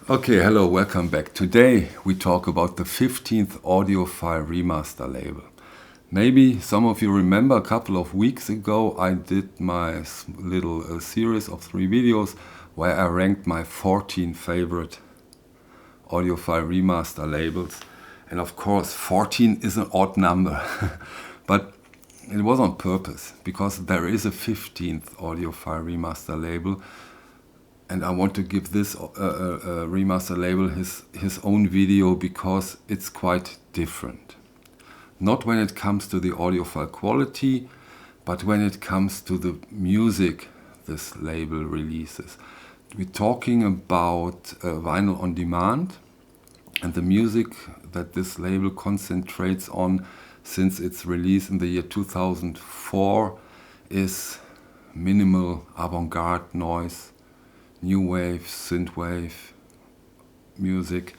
Okay, hello, welcome back. Today we talk about the 15th Audiophile Remaster Label. Maybe some of you remember a couple of weeks ago I did my little series of 3 videos where I ranked my 14 favorite Audiophile Remaster labels. And of course 14 is an odd number, but it was on purpose because there is a 15th Audiophile Remaster label. And I want to give this remaster label his own video because it's quite different. Not when it comes to the audiophile quality, but when it comes to the music this label releases. We're talking about vinyl on demand, and the music that this label concentrates on since its release in the year 2004 is minimal avant-garde noise, new wave, synthwave music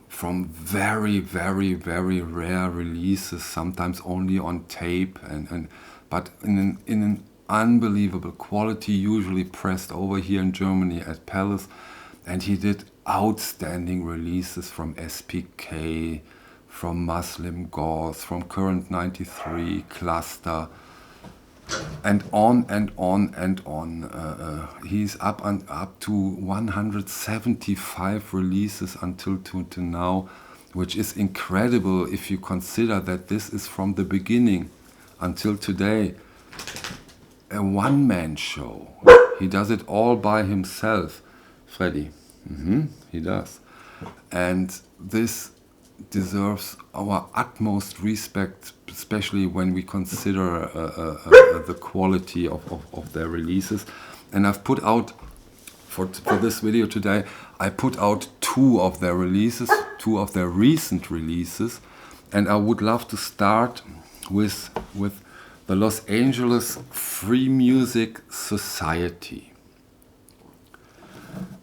from very, very, very rare releases, sometimes only on tape, but in an unbelievable quality, usually pressed over here in Germany at Palace. And he did outstanding releases from SPK, from Muslim Gauze, from Current 93, Cluster, and on and on and on. He's up to 175 releases until to now, which is incredible if you consider that this is from the beginning until today a one-man show. He does it all by himself, Freddy. He does. And this deserves our utmost respect, especially when we consider the quality of their releases. And I've put out, for this video today, I put out 2 of their releases, 2 of their recent releases. And I would love to start with the Los Angeles Free Music Society.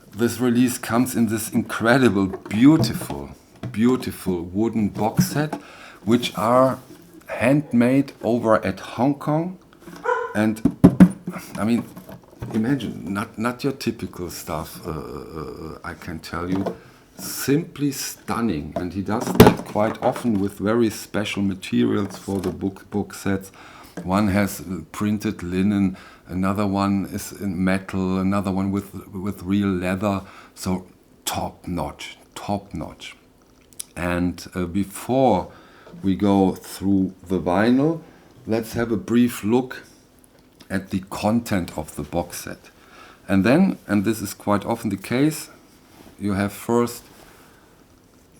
This release comes in this incredible, beautiful wooden box set, which are handmade over at Hong Kong. And I mean, imagine, not your typical stuff, I can tell you. Simply stunning. And he does that quite often with very special materials for the book sets. One has printed linen, another one is in metal, another one with real leather. So top notch. And before we go through the vinyl, let's have a brief look at the content of the box set. And then, and this is quite often the case, you have first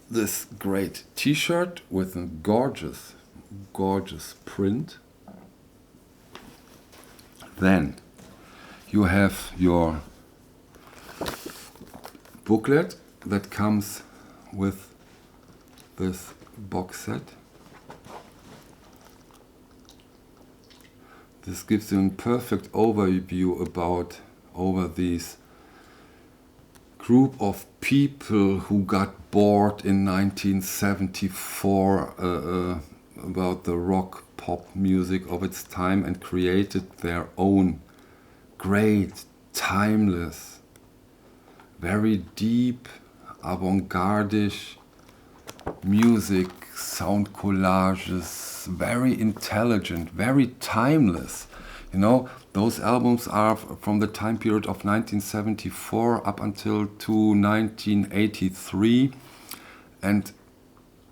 this great t-shirt with a gorgeous print. Then you have your booklet that comes with this box set. This gives you a perfect overview over these group of people who got bored in 1974 about the rock pop music of its time and created their own great, timeless, very deep, avant-garde-ish music, sound collages, very intelligent, very timeless. You know, those albums are from the time period of 1974 up until to 1983, and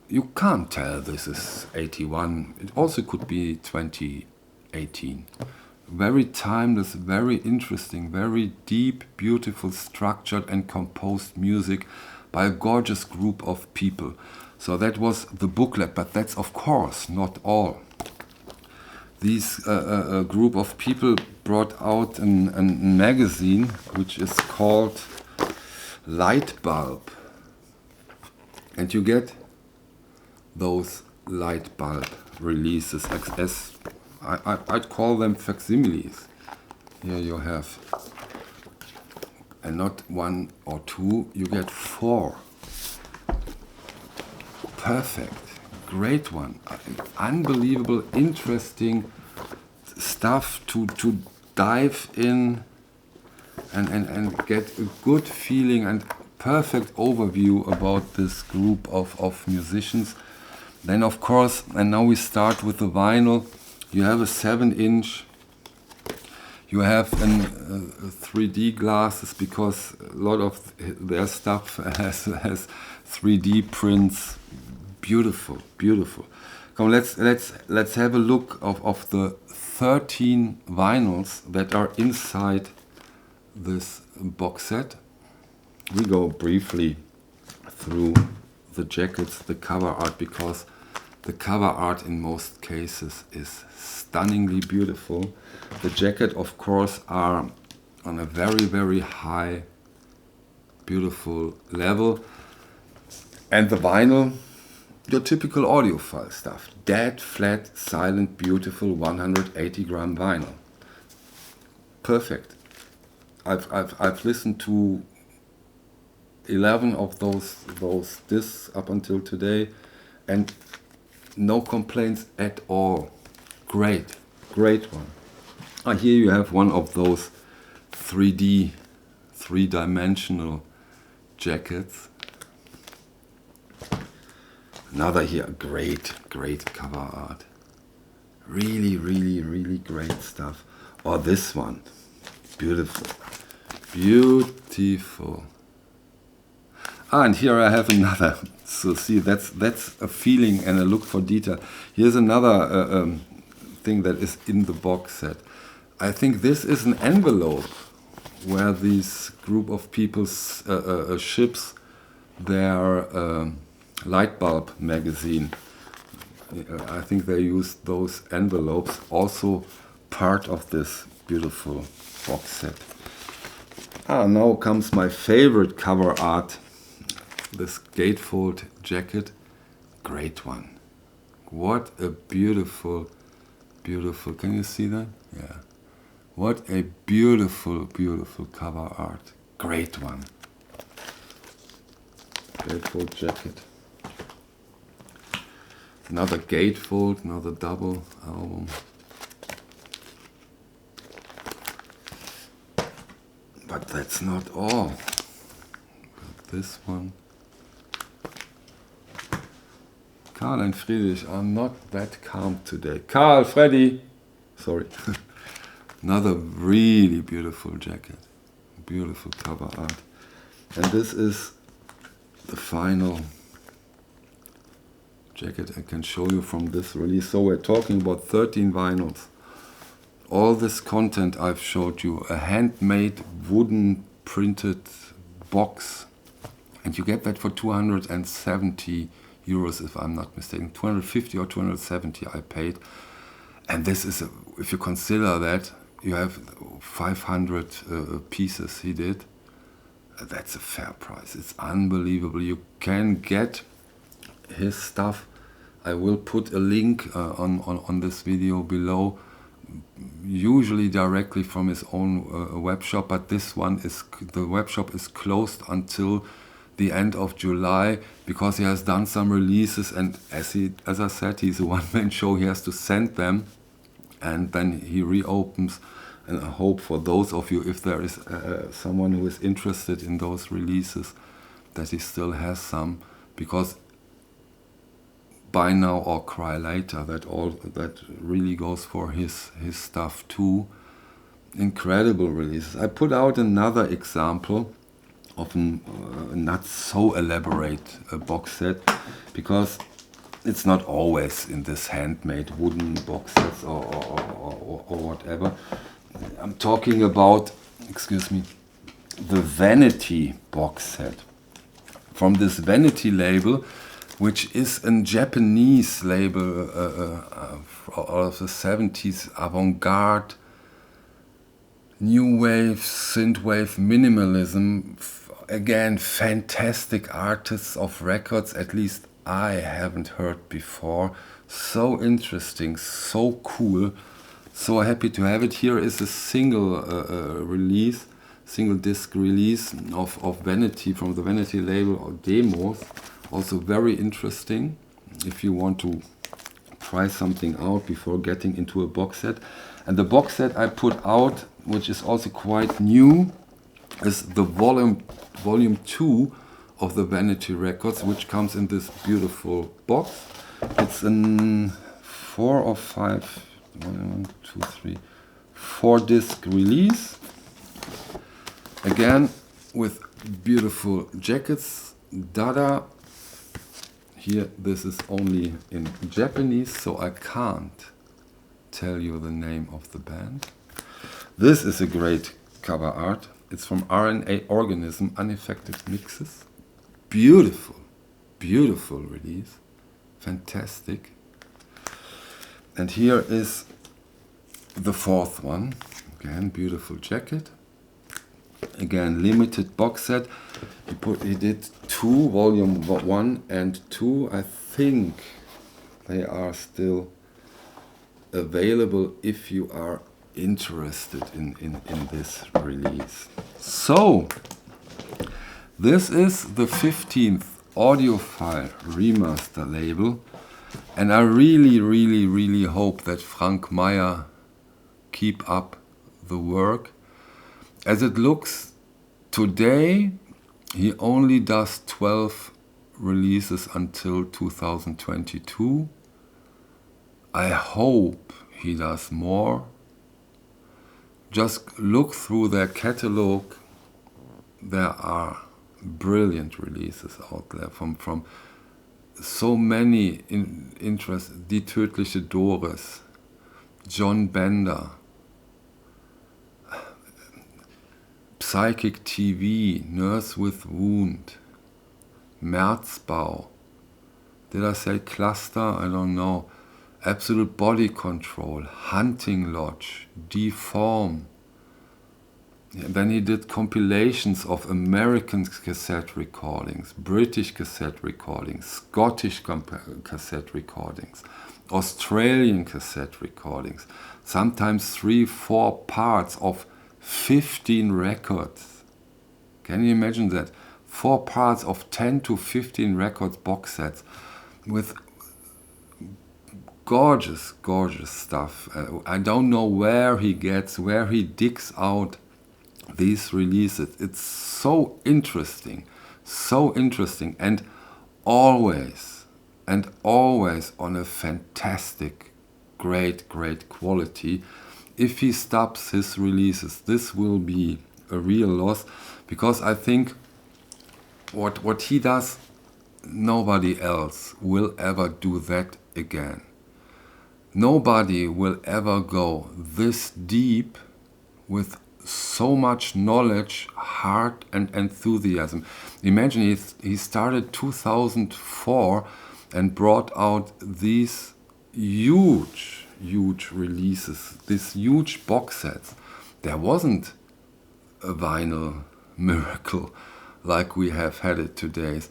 you can't tell this is 81. It also could be 2018. Very timeless, very interesting, very deep, beautiful, structured and composed music by a gorgeous group of people. So that was the booklet, but that's of course not all. These group of people brought out a magazine which is called Light Bulb. And you get those light bulb releases, as I'd call them facsimiles. Here you have, and not 1 or 2, you get 4. Perfect, great one, unbelievable, interesting stuff to dive in and get a good feeling and perfect overview about this group of musicians. Then of course, and now we start with the vinyl. You have a 7-inch. You have a 3D glasses, because a lot of their stuff has 3D prints. Beautiful, beautiful. Come, let's have a look of the 13 vinyls that are inside this box set. We go briefly through the jackets, the cover art, because the cover art in most cases is stunningly beautiful. The jacket, of course, are on a very, very high, beautiful level. And the vinyl, your typical audiophile stuff. Dead, flat, silent, beautiful 180 gram vinyl. Perfect. I've listened to 11 of those discs up until today, and no complaints at all. Great, great one. Here you have one of those 3D, three-dimensional jackets. Another here, great cover art. Really, really, really great stuff. Or this one, beautiful, beautiful. And here I have another. So see, that's a feeling and a look for detail. Here's another thing that is in the box set. I think this is an envelope where this group of people ships their light bulb magazine. I think they used those envelopes, also part of this beautiful box set. Now comes my favorite cover art. This gatefold jacket, great one. What a beautiful, beautiful, can you see that? Yeah. What a beautiful, beautiful cover art. Great one. Gatefold jacket. Another gatefold, another double album. But that's not all. Got this one. Karl and Friedrich are not that calm today. Karl, Freddy! Sorry. Another really beautiful jacket. Beautiful cover art. And this is the final jacket I can show you from this release. So we're talking about 13 vinyls. All this content I've showed you, a handmade wooden printed box. And you get that for 270 euros, if I'm not mistaken. 250 or 270 I paid. And this is, if you consider that, you have 500 pieces he did. That's a fair price. It's unbelievable. You can get his stuff. I will put a link on this video below, usually directly from his own web shop, but this one is, the web shop is closed until the end of July, because he has done some releases, and as I said, he's a one-man show. He has to send them, and then he reopens. And I hope for those of you, if there is someone who is interested in those releases, that he still has some, because Buy Now or Cry Later, that really goes for his stuff too. Incredible releases. I put out another example of a not so elaborate box set, because it's not always in this handmade wooden box sets or whatever. I'm talking about, excuse me, the Vanity box set. From this Vanity label, which is a Japanese label out of the 70s, avant-garde, new wave, synthwave, minimalism. Again, fantastic artists of records, at least I haven't heard before. So interesting, so cool. So happy to have it. Here is a single release, single disc release of Vanity, from the Vanity label, or demos. Also very interesting if you want to try something out before getting into a box set. And the box set I put out, which is also quite new, is the volume volume 2 of the Vanity Records, which comes in this beautiful box. It's a 4 or 5, 1, 2, 3, 4 disc release. Again, with beautiful jackets. Dada. Here, this is only in Japanese, so I can't tell you the name of the band. This is a great cover art. It's from RNA Organism, Unaffected Mixes. Beautiful, beautiful release. Fantastic. And here is the 4th one. Again, beautiful jacket. Again, limited box set. He did 2, volume 1 and 2. I think they are still available if you are interested in this release. So, this is the 15th Audiophile Remaster Label, and I really hope that Frank Meyer keep up the work. As it looks today, he only does 12 releases until 2022. I hope he does more. Just look through their catalog. There are brilliant releases out there from so many interests. Die tödliche Doris, John Bender, Psychic TV, Nurse with Wound, Merzbau. Did I say Cluster? I don't know. Absolute Body Control, Hunting Lodge, Deform. Then he did compilations of American cassette recordings, British cassette recordings, Scottish cassette recordings, Australian cassette recordings, sometimes 3-4 parts of 15 records. Can you imagine that? 4 parts of 10 to 15 records box sets with gorgeous stuff. I don't know where he digs out these releases. It's so interesting, and always on a fantastic, great quality. If he stops his releases, this will be a real loss, because I think what he does, nobody else will ever do that again. Nobody will ever go this deep with so much knowledge, heart and enthusiasm. Imagine he started 2004 and brought out these huge releases, these huge box sets. There wasn't a vinyl miracle like we have had it today.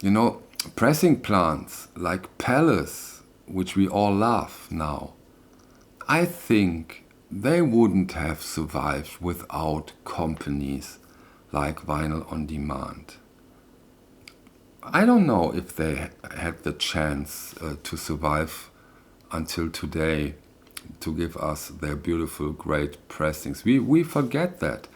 You know, pressing plants like Palace, which we all love now, I think they wouldn't have survived without companies like Vinyl on Demand. I don't know if they had the chance to survive until today, to give us their beautiful, great pressings. We forget that.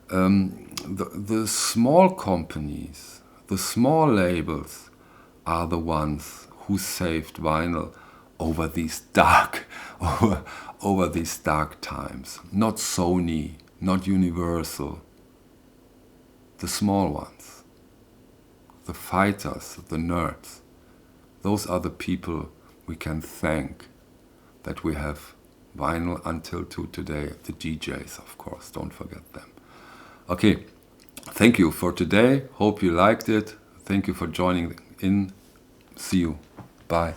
The small companies, the small labels are the ones who saved vinyl over these dark times. Not Sony, not Universal. The small ones, the fighters, the nerds. Those are the people we can thank that we have vinyl until today. The DJs, of course, don't forget them. Okay, thank you for today. Hope you liked it. Thank you for joining in. See you. Bye.